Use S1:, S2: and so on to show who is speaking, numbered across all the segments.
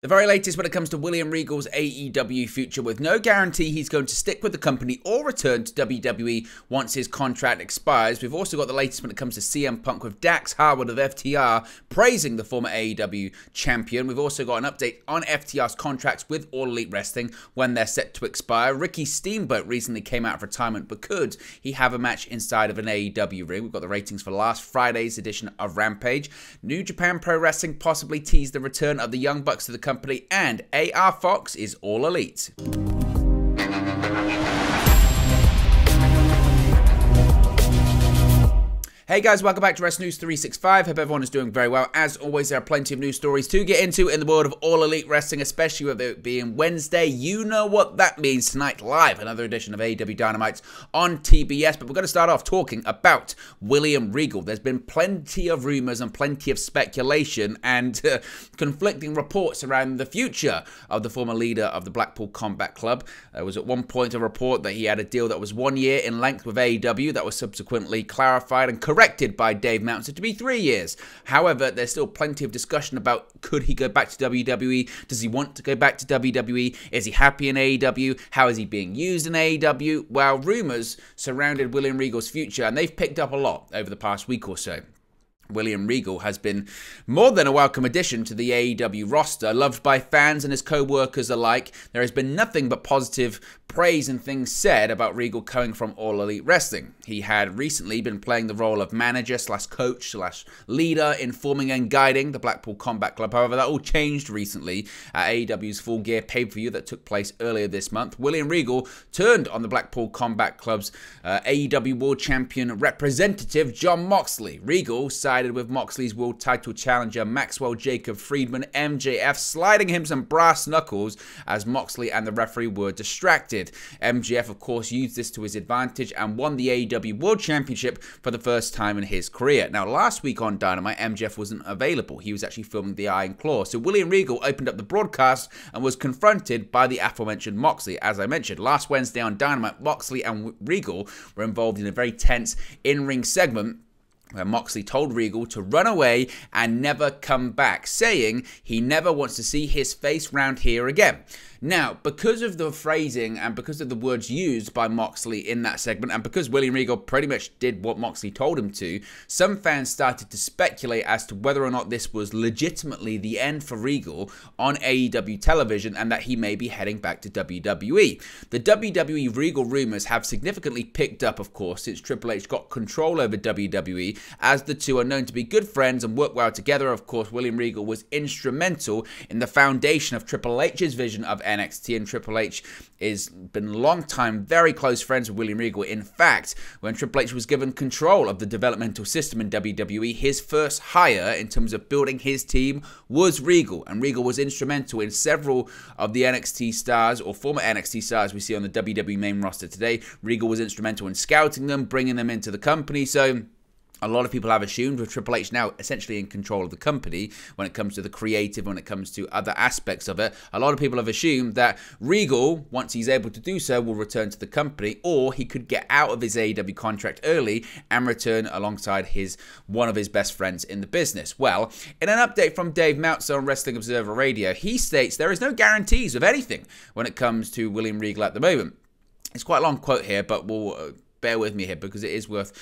S1: The very latest when it comes to William Regal's AEW future, with no guarantee he's going to stick with the company or return to WWE once his contract expires. We've also got the latest when it comes to CM Punk, with Dax Harwood of FTR praising the former AEW champion. We've also got an update on FTR's contracts with All Elite Wrestling when they're set to expire. Ricky Steamboat recently came out of retirement, but could he have a match inside of an AEW ring? We've got the ratings for last Friday's edition of Rampage. New Japan Pro Wrestling possibly teased the return of the Young Bucks to the company, and AR Fox is All Elite. Hey guys, welcome back to Wrestling News 365. Hope everyone is doing very well. As always, there are plenty of news stories to get into in the world of All Elite Wrestling, especially with it being Wednesday. You know what that means. Tonight, live, another edition of AEW Dynamite on TBS. But we're going to start off talking about William Regal. There's been plenty of rumors and plenty of speculation and conflicting reports around the future of the former leader of the Blackpool Combat Club. There was at one point a report that he had a deal that was 1 year in length with AEW that was subsequently clarified and corrected by Dave Meltzer to be 3 years. However, there's still plenty of discussion about, could he go back to WWE? Does he want to go back to WWE? Is he happy in AEW? How is he being used in AEW? Well, rumors surrounded William Regal's future, and they've picked up a lot over the past week or so. William Regal has been more than a welcome addition to the AEW roster, loved by fans and his co-workers alike. There has been nothing but positive praise and things said about Regal coming from All Elite Wrestling. He had recently been playing the role of manager slash coach slash leader, informing and guiding the Blackpool Combat Club. However, that all changed recently at AEW's Full Gear pay-per-view that took place earlier this month. William Regal turned on the Blackpool Combat Club's AEW World Champion representative, John Moxley. Regal sided with Moxley's world title challenger Maxwell Jacob Friedman, MJF, sliding him some brass knuckles as Moxley and the referee were distracted. MJF, of course, used this to his advantage and won the AEW World Championship for the first time in his career. Now, last week on Dynamite, MJF wasn't available. He was actually filming the Iron Claw. So William Regal opened up the broadcast and was confronted by the aforementioned Moxley. As I mentioned, last Wednesday on Dynamite, Moxley and Regal were involved in a very tense in-ring segment where Moxley told Regal to run away and never come back, saying he never wants to see his face round here again. Now, because of the phrasing and because of the words used by Moxley in that segment, and because William Regal pretty much did what Moxley told him to, some fans started to speculate as to whether or not this was legitimately the end for Regal on AEW television and that he may be heading back to WWE. The WWE Regal rumors have significantly picked up, of course, since Triple H got control over WWE, as the two are known to be good friends and work well together. Of course, William Regal was instrumental in the foundation of Triple H's vision of NXT, and Triple H has been long time very close friends with William Regal. In fact, when Triple H was given control of the developmental system in WWE, his first hire in terms of building his team was Regal, and Regal was instrumental in several of the NXT stars or former NXT stars we see on the WWE main roster today. Regal was instrumental in scouting them, bringing them into the company. So a lot of people have assumed, with Triple H now essentially in control of the company when it comes to the creative, when it comes to other aspects of it, a lot of people have assumed that Regal, once he's able to do so, will return to the company, or he could get out of his AEW contract early and return alongside one of his best friends in the business. Well, in an update from Dave Meltzer on Wrestling Observer Radio, he states there is no guarantees of anything when it comes to William Regal at the moment. It's quite a long quote here, but we'll bear with me here because it is worth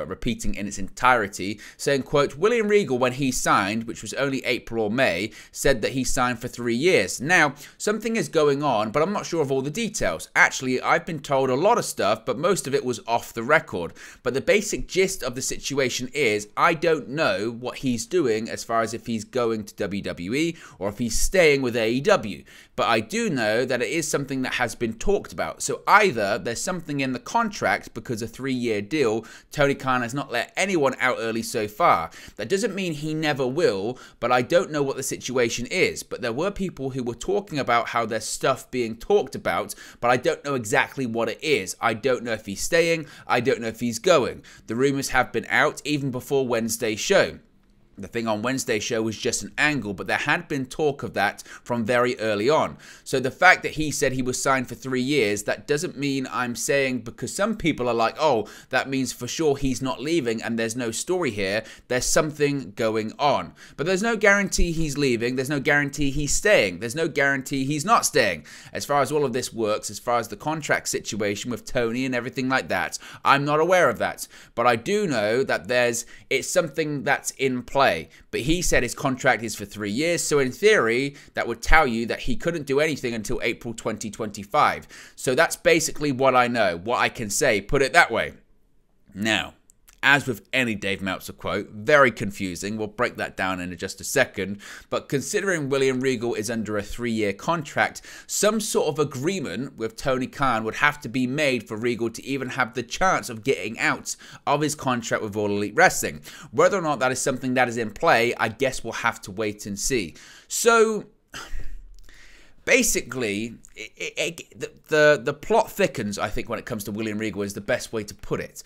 S1: repeating in its entirety, saying, quote, William Regal, when he signed, which was only April or May, said that he signed for 3 years. Now, something is going on, but I'm not sure of all the details. Actually, I've been told a lot of stuff, but most of it was off the record. But the basic gist of the situation is, I don't know what he's doing as far as if he's going to WWE or if he's staying with AEW. But I do know that it is something that has been talked about. So either there's something in the contract, because a 3-year deal, Tony Khan has not let anyone out early so far. That doesn't mean he never will, but I don't know what the situation is. But there were people who were talking about how there's stuff being talked about, but I don't know exactly what it is. I don't know if he's staying. I don't know if he's going. The rumors have been out even before Wednesday's show. The thing on Wednesday's show was just an angle, but there had been talk of that from very early on. So the fact that he said he was signed for 3 years, that doesn't mean I'm saying, because some people are like, oh, that means for sure he's not leaving and there's no story here. There's something going on. But there's no guarantee he's leaving. There's no guarantee he's staying. There's no guarantee he's not staying. As far as all of this works, as far as the contract situation with Tony and everything like that, I'm not aware of that. But I do know that it's something that's in play. But he said his contract is for 3 years, so in theory, that would tell you that he couldn't do anything until April 2025. So that's basically what I know, what I can say, put it that way. Now, as with any Dave Meltzer quote, very confusing. We'll break that down in just a second. But considering William Regal is under a 3-year contract, some sort of agreement with Tony Khan would have to be made for Regal to even have the chance of getting out of his contract with All Elite Wrestling. Whether or not that is something that is in play, I guess we'll have to wait and see. So basically, the plot thickens, I think, when it comes to William Regal is the best way to put it.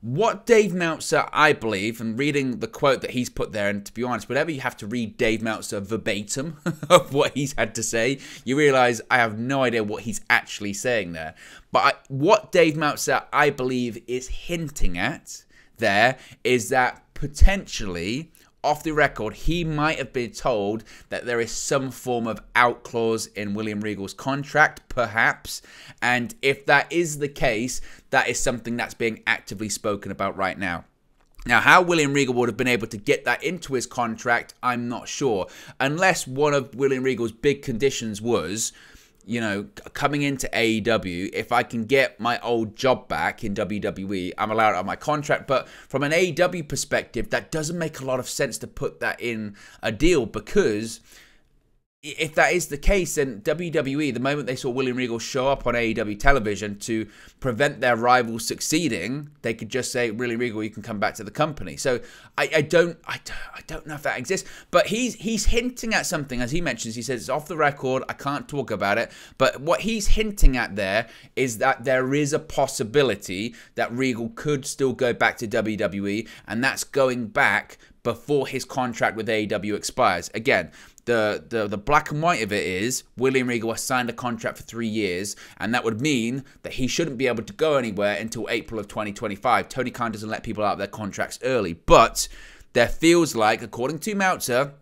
S1: What Dave Meltzer, I believe, and reading the quote that he's put there, and to be honest, whenever you have to read Dave Meltzer verbatim of what he's had to say, you realize I have no idea what he's actually saying there. But what Dave Meltzer, I believe, is hinting at there is that potentially, off the record, he might have been told that there is some form of out clause in William Regal's contract, perhaps. And if that is the case, that is something that's being actively spoken about right now. Now, how William Regal would have been able to get that into his contract, I'm not sure. Unless one of William Regal's big conditions was, you know, coming into AEW, if I can get my old job back in WWE, I'm allowed out of my contract. But from an AEW perspective, that doesn't make a lot of sense to put that in a deal, because if that is the case, then WWE, the moment they saw William Regal show up on AEW television, to prevent their rivals succeeding, they could just say, William Regal, you can come back to the company. So I don't know if that exists, but he's hinting at something, as he mentions. He says it's off the record, I can't talk about it, but what he's hinting at there is that there is a possibility that Regal could still go back to WWE, and that's going back before his contract with AEW expires. Again, the black and white of it is William Regal has signed a contract for 3 years, and that would mean that he shouldn't be able to go anywhere until April of 2025. Tony Khan doesn't let people out of their contracts early, but there feels like, according to Meltzer,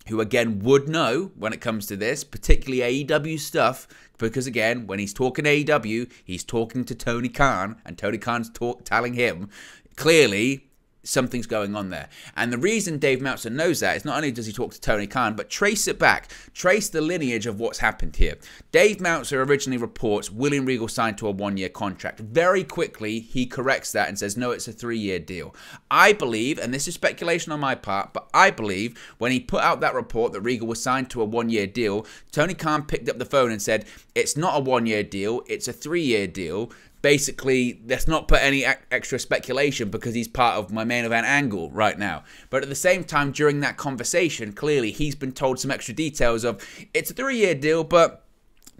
S1: who again would know when it comes to this, particularly AEW stuff, because again, when he's talking AEW, he's talking to Tony Khan, and Tony Khan's telling him, clearly, something's going on there. And the reason Dave Meltzer knows that is not only does he talk to Tony Khan, but trace it back. Trace the lineage of what's happened here. Dave Meltzer originally reports William Regal signed to a 1-year contract. Very quickly, he corrects that and says, no, it's a 3-year deal. I believe, and this is speculation on my part, but I believe when he put out that report that Regal was signed to a 1-year deal, Tony Khan picked up the phone and said, it's not a 1-year deal, it's a 3-year deal. Basically, let's not put any extra speculation because he's part of my main event angle right now. But at the same time, during that conversation, clearly he's been told some extra details of, it's a 3-year deal, but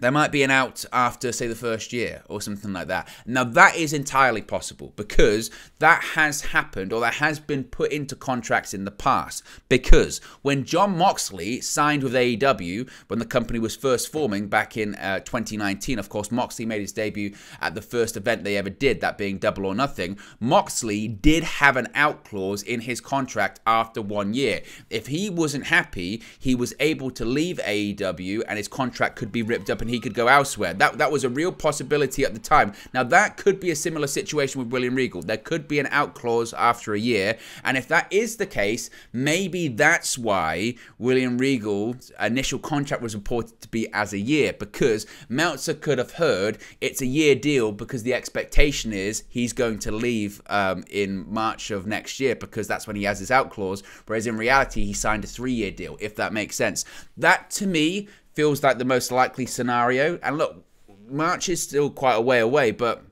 S1: there might be an out after, say, the first year or something like that. Now, that is entirely possible because that has happened, or that has been put into contracts in the past. Because when Jon Moxley signed with AEW, when the company was first forming back in 2019, of course, Moxley made his debut at the first event they ever did, that being Double or Nothing. Moxley did have an out clause in his contract after 1 year. If he wasn't happy, he was able to leave AEW and his contract could be ripped up and he could go elsewhere. That was a real possibility at the time. Now, that could be a similar situation with William Regal. There could be an out clause after a year, and if that is the case, maybe that's why William Regal's initial contract was reported to be as a year, because Meltzer could have heard it's a year deal because the expectation is he's going to leave in March of next year because that's when he has his out clause, whereas in reality, he signed a 3-year deal, if that makes sense. That, to me, feels like the most likely scenario. And look, March is still quite a way away, but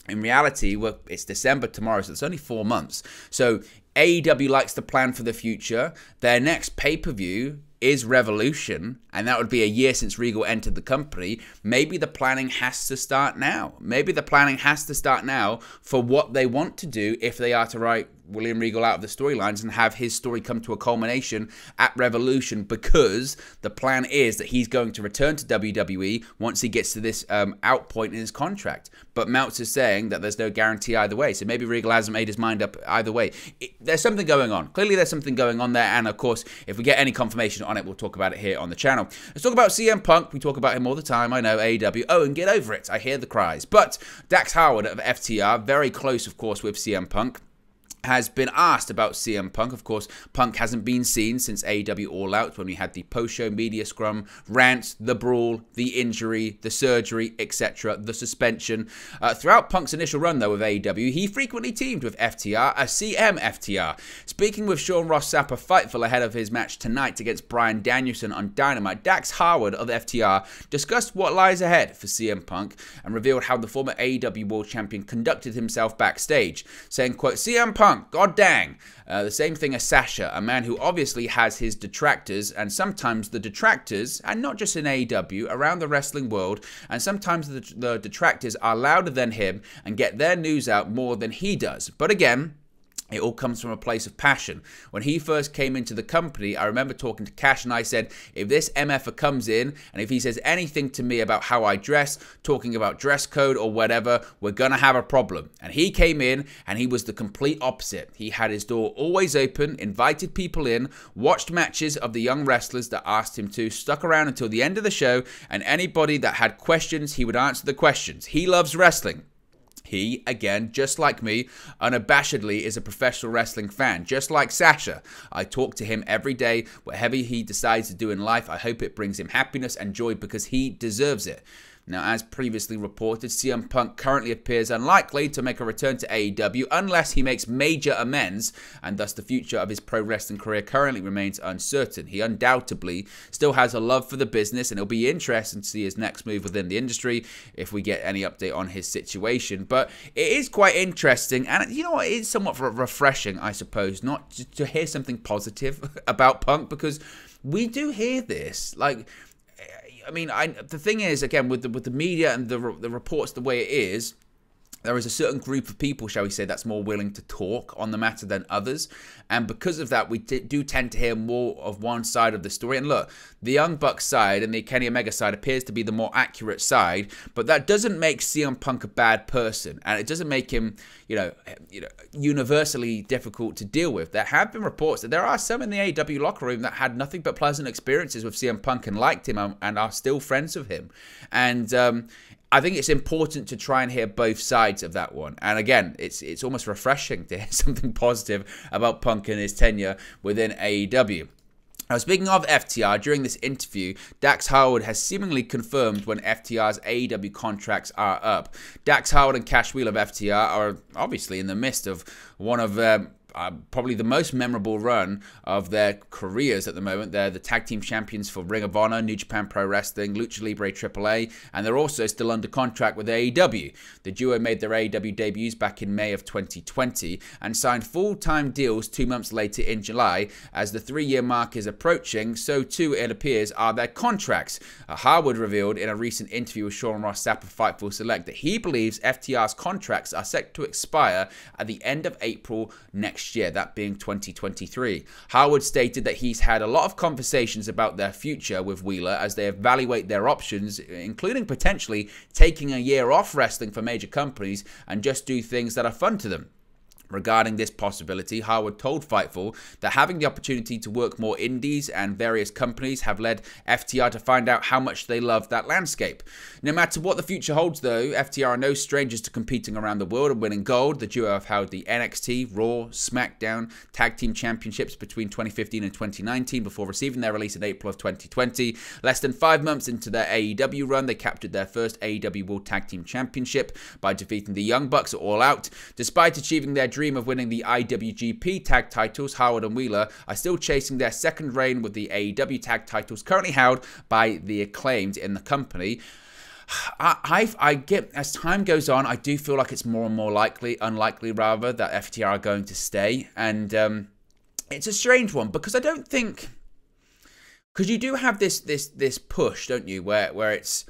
S1: in reality, it's December tomorrow, so it's only 4 months. So AEW likes to plan for the future. Their next pay-per-view is Revolution, and that would be a year since Regal entered the company. Maybe the planning has to start now. Maybe the planning has to start now for what they want to do if they are to William Regal out of the storylines and have his story come to a culmination at Revolution, because the plan is that he's going to return to WWE once he gets to this out point in his contract. But Meltzer's saying that there's no guarantee either way, so maybe Regal hasn't made his mind up either way. There's something going on. Clearly there's something going on there, and of course, if we get any confirmation on it, we'll talk about it here on the channel. Let's talk about CM Punk. We talk about him all the time, I know, AEW. Oh, and get over it. I hear the cries. But Dax Harwood of FTR, very close, of course, with CM Punk, has been asked about CM Punk. Of course, Punk hasn't been seen since AEW All Out, when we had the post-show media scrum, rant, the brawl, the injury, the surgery, etc., the suspension. Throughout Punk's initial run, though, with AEW, he frequently teamed with FTR, a CM FTR. Speaking with Sean Ross Sapp of Fightful ahead of his match tonight against Bryan Danielson on Dynamite, Dax Harwood of FTR discussed what lies ahead for CM Punk and revealed how the former AEW World Champion conducted himself backstage, saying, quote, "CM Punk, god dang." The same thing as Sasha, a man who obviously has his detractors, and sometimes the detractors, and not just in AEW, around the wrestling world, and sometimes the detractors are louder than him and get their news out more than he does. But again, it all comes from a place of passion. When he first came into the company, I remember talking to Cash and I said, if this MFer comes in and if he says anything to me about how I dress, talking about dress code or whatever, we're going to have a problem. And he came in and he was the complete opposite. He had his door always open, invited people in, watched matches of the young wrestlers that asked him to, stuck around until the end of the show, and anybody that had questions, he would answer the questions. He loves wrestling. He, again, just like me, unabashedly is a professional wrestling fan. Just like Sasha, I talk to him every day. Whatever he decides to do in life, I hope it brings him happiness and joy because he deserves it. Now, as previously reported, CM Punk currently appears unlikely to make a return to AEW unless he makes major amends, and thus the future of his pro wrestling career currently remains uncertain. He undoubtedly still has a love for the business, and it'll be interesting to see his next move within the industry if we get any update on his situation. But it is quite interesting, and you know what, it is somewhat refreshing, I suppose, not to hear something positive about Punk, because we do hear this, like, I mean, the thing is, again, with the media and the reports the way it is, there is a certain group of people, shall we say, that's more willing to talk on the matter than others. And because of that, we do tend to hear more of one side of the story. And look, the Young Bucks side and the Kenny Omega side appears to be the more accurate side, but that doesn't make CM Punk a bad person. And it doesn't make him, universally difficult to deal with. There have been reports that there are some in the AEW locker room that had nothing but pleasant experiences with CM Punk and liked him and are still friends with him. And I think it's important to try and hear both sides of that one. And again, it's almost refreshing to hear something positive about Punk and his tenure within AEW. Now, speaking of FTR, during this interview, Dax Harwood has seemingly confirmed when FTR's AEW contracts are up. Dax Harwood and Cash Wheel of FTR are obviously in the midst of one of probably the most memorable run of their careers at the moment. They're the tag team champions for Ring of Honor, New Japan Pro Wrestling, Lucha Libre AAA, and they're also still under contract with AEW. The duo made their AEW debuts back in May of 2020 and signed full-time deals 2 months later in July. As the 3-year mark is approaching, so too, it appears, are their contracts. Harwood revealed in a recent interview with Sean Ross Sapp of Fightful Select that he believes FTR's contracts are set to expire at the end of April next year, that being 2023. Harwood stated that he's had a lot of conversations about their future with Wheeler as they evaluate their options, including potentially taking a year off wrestling for major companies and just do things that are fun to them. Regarding this possibility, Harwood told Fightful that having the opportunity to work more indies and various companies have led FTR to find out how much they love that landscape. No matter what the future holds, though, FTR are no strangers to competing around the world and winning gold. The duo have held the NXT, Raw, SmackDown Tag Team Championships between 2015 and 2019 before receiving their release in April of 2020. Less than 5 months into their AEW run, they captured their first AEW World Tag Team Championship by defeating the Young Bucks at All Out. Despite achieving their dream of winning the IWGP tag titles, Harwood and Wheeler are still chasing their second reign with the AEW tag titles currently held by the Acclaimed in the company. I get, as time goes on, I do feel like it's more and more unlikely rather, that FTR are going to stay. And it's a strange one because I don't think, because you do have this push, don't you, where it's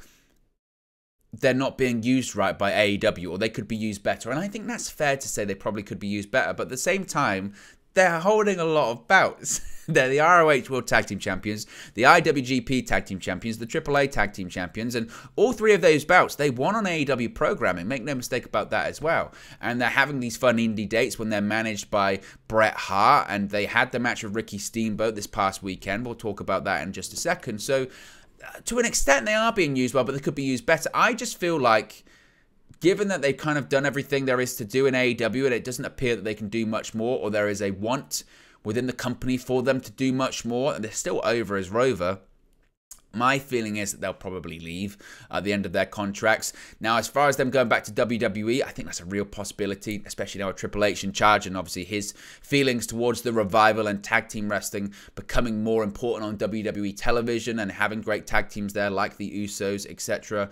S1: they're not being used right by AEW, or they could be used better. And I think that's fair to say they probably could be used better. But at the same time, they're holding a lot of bouts. They're the ROH World Tag Team Champions, the IWGP Tag Team Champions, the AAA Tag Team Champions, and all three of those bouts, they won on AEW programming. Make no mistake about that as well. And they're having these fun indie dates when they're managed by Bret Hart, and they had the match with Ricky Steamboat this past weekend. We'll talk about that in just a second. So, to an extent, they are being used well, but they could be used better. I just feel like, given that they've kind of done everything there is to do in AEW, and it doesn't appear that they can do much more, or there is a want within the company for them to do much more, and they're still over as Rover, my feeling is that they'll probably leave at the end of their contracts. Now, as far as them going back to WWE, I think that's a real possibility, especially now with Triple H in charge, and obviously his feelings towards the revival and tag team wrestling becoming more important on WWE television and having great tag teams there like the Usos, etc.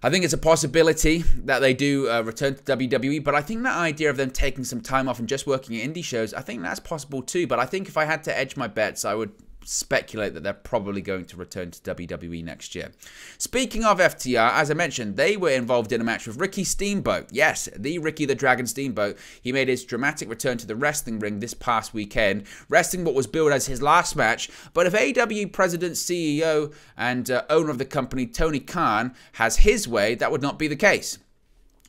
S1: I think it's a possibility that they do return to WWE, but I think that idea of them taking some time off and just working at indie shows, I think that's possible too. But I think if I had to edge my bets, I would speculate that they're probably going to return to WWE next year. Speaking of FTR, as I mentioned, they were involved in a match with Ricky Steamboat. Yes, the Ricky the Dragon Steamboat. He made his dramatic return to the wrestling ring this past weekend, wrestling what was billed as his last match. But if AEW President, CEO, and owner of the company, Tony Khan, has his way, that would not be the case.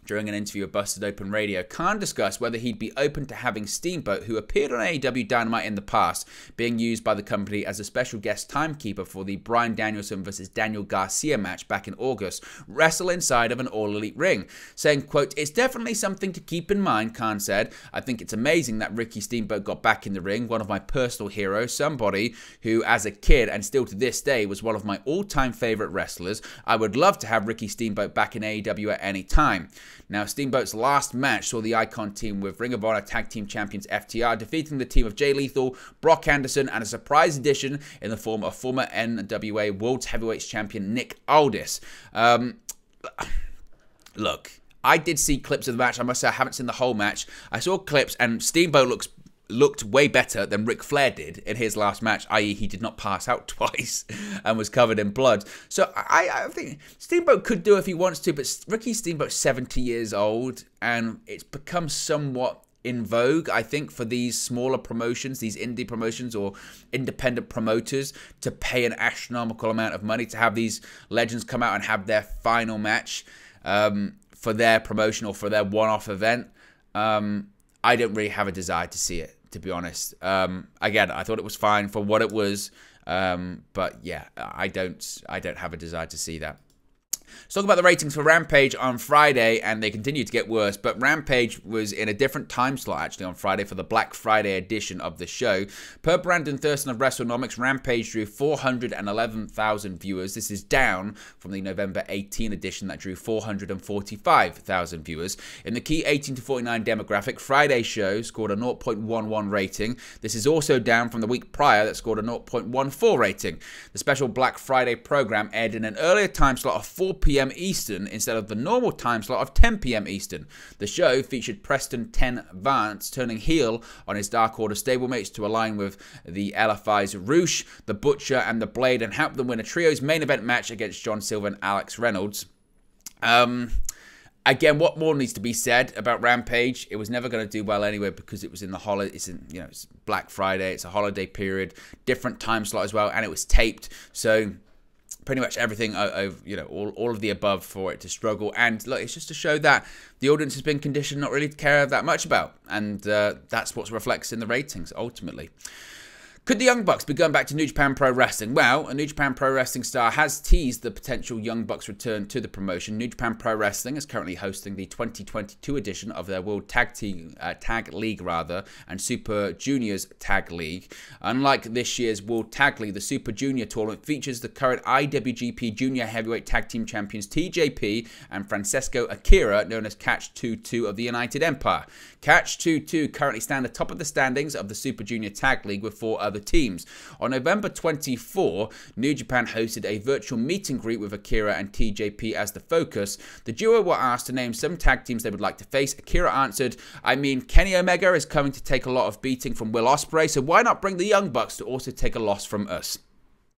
S1: During an interview with Busted Open Radio, Khan discussed whether he'd be open to having Steamboat, who appeared on AEW Dynamite in the past, being used by the company as a special guest timekeeper for the Bryan Danielson vs. Daniel Garcia match back in August, wrestle inside of an all-elite ring, saying, quote, "It's definitely something to keep in mind," Khan said. "I think it's amazing that Ricky Steamboat got back in the ring, one of my personal heroes, somebody who, as a kid and still to this day, was one of my all-time favorite wrestlers. I would love to have Ricky Steamboat back in AEW at any time." Now, Steamboat's last match saw the Icon team with Ring of Honor Tag Team Champions FTR defeating the team of Jay Lethal, Brock Anderson, and a surprise addition in the form of former NWA World Heavyweight Champion Nick Aldis. Look, I did see clips of the match. I must say I haven't seen the whole match. I saw clips, and Steamboat looked way better than Ric Flair did in his last match, i.e. he did not pass out twice and was covered in blood. So I think Steamboat could do if he wants to, but Ricky Steamboat's 70 years old, and it's become somewhat in vogue, I think, for these smaller promotions, these indie promotions or independent promoters, to pay an astronomical amount of money to have these legends come out and have their final match for their promotion or for their one-off event. I don't really have a desire to see it, to be honest. Again, I thought it was fine for what it was, but yeah, I don't have a desire to see that. Let's talk about the ratings for Rampage on Friday, and they continue to get worse, but Rampage was in a different time slot actually on Friday for the Black Friday edition of the show. Per Brandon Thurston of WrestleNomics, Rampage drew 411,000 viewers. This is down from the November 18 edition that drew 445,000 viewers. In the key 18 to 49 demographic, Friday's show scored a 0.11 rating. This is also down from the week prior that scored a 0.14 rating. The special Black Friday program aired in an earlier time slot of 4 p.m. Eastern instead of the normal time slot of 10 p.m. Eastern. The show featured Preston 10 Vance turning heel on his Dark Order stablemates to align with the LFI's Roosh, the Butcher, and the Blade, and help them win a trios main event match against John Silver and Alex Reynolds. Again, what more needs to be said about Rampage? It was never going to do well anyway because it was in the holiday. It's Black Friday. It's a holiday period, different time slot as well, and it was taped. So pretty much everything, all of the above for it to struggle. And look, it's just to show that the audience has been conditioned not really to care that much about, and that's what reflects in the ratings ultimately. Could the Young Bucks be going back to New Japan Pro Wrestling? Well, a New Japan Pro Wrestling star has teased the potential Young Bucks return to the promotion. New Japan Pro Wrestling is currently hosting the 2022 edition of their World Tag League and Super Juniors Tag League. Unlike this year's World Tag League, the Super Junior tournament features the current IWGP Junior Heavyweight Tag Team Champions TJP and Francesco Akira, known as Catch 2-2 of the United Empire. Catch 2-2 currently stand atop of the standings of the Super Junior Tag League with 4 other teams. On November 24, New Japan hosted a virtual meet and greet with Akira and TJP as the focus. The duo were asked to name some tag teams they would like to face. Akira answered, "I mean, Kenny Omega is coming to take a lot of beating from Will Ospreay, so why not bring the Young Bucks to also take a loss from us?"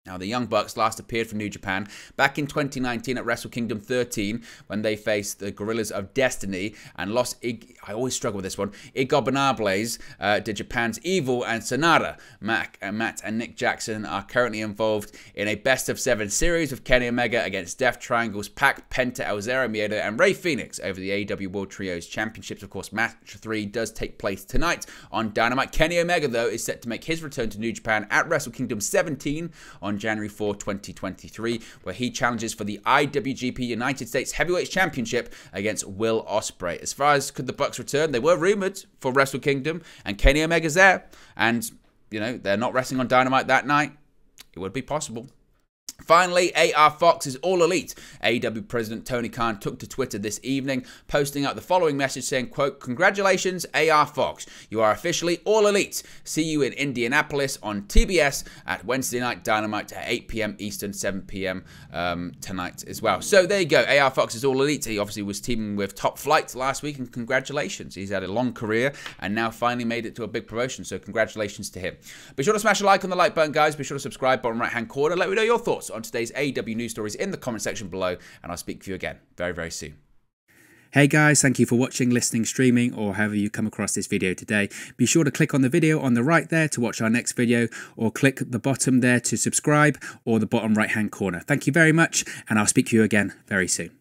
S1: Now, the Young Bucks last appeared for New Japan back in 2019 at Wrestle Kingdom 13 when they faced the Gorillas of Destiny and lost, I always struggle with this one, Igobanables to Japan's Evil and Sonata. Matt and Nick Jackson are currently involved in a best-of-7 series with Kenny Omega against Death Triangles, Pac, Penta, El Zero Miedo, and Rey Fenix over the AEW World Trios Championships. Of course, match 3 does take place tonight on Dynamite. Kenny Omega, though, is set to make his return to New Japan at Wrestle Kingdom 17 on January 4, 2023, where he challenges for the IWGP United States Heavyweight Championship against Will Ospreay. As far as could the Bucks return, they were rumored for Wrestle Kingdom, and Kenny Omega's there, and, you know, they're not wrestling on Dynamite that night. It would be possible. Finally, AR Fox is All Elite. AEW President Tony Khan took to Twitter this evening, posting out the following message saying, quote, "Congratulations, AR Fox. You are officially All Elite. See you in Indianapolis on TBS at Wednesday Night Dynamite at 8 p.m. Eastern, 7 p.m. Tonight as well." So there you go. AR Fox is All Elite. He obviously was teaming with Top Flight last week, and congratulations. He's had a long career and now finally made it to a big promotion, so congratulations to him. Be sure to smash a like on the like button, guys. Be sure to subscribe, bottom right-hand corner. Let me know your thoughts on today's AEW news stories in the comment section below, and I'll speak to you again very, very soon.
S2: Hey guys, thank you for watching, listening, streaming, or however you come across this video today. Be sure to click on the video on the right there to watch our next video, or click the bottom there to subscribe, or the bottom right hand corner. Thank you very much, and I'll speak to you again very soon.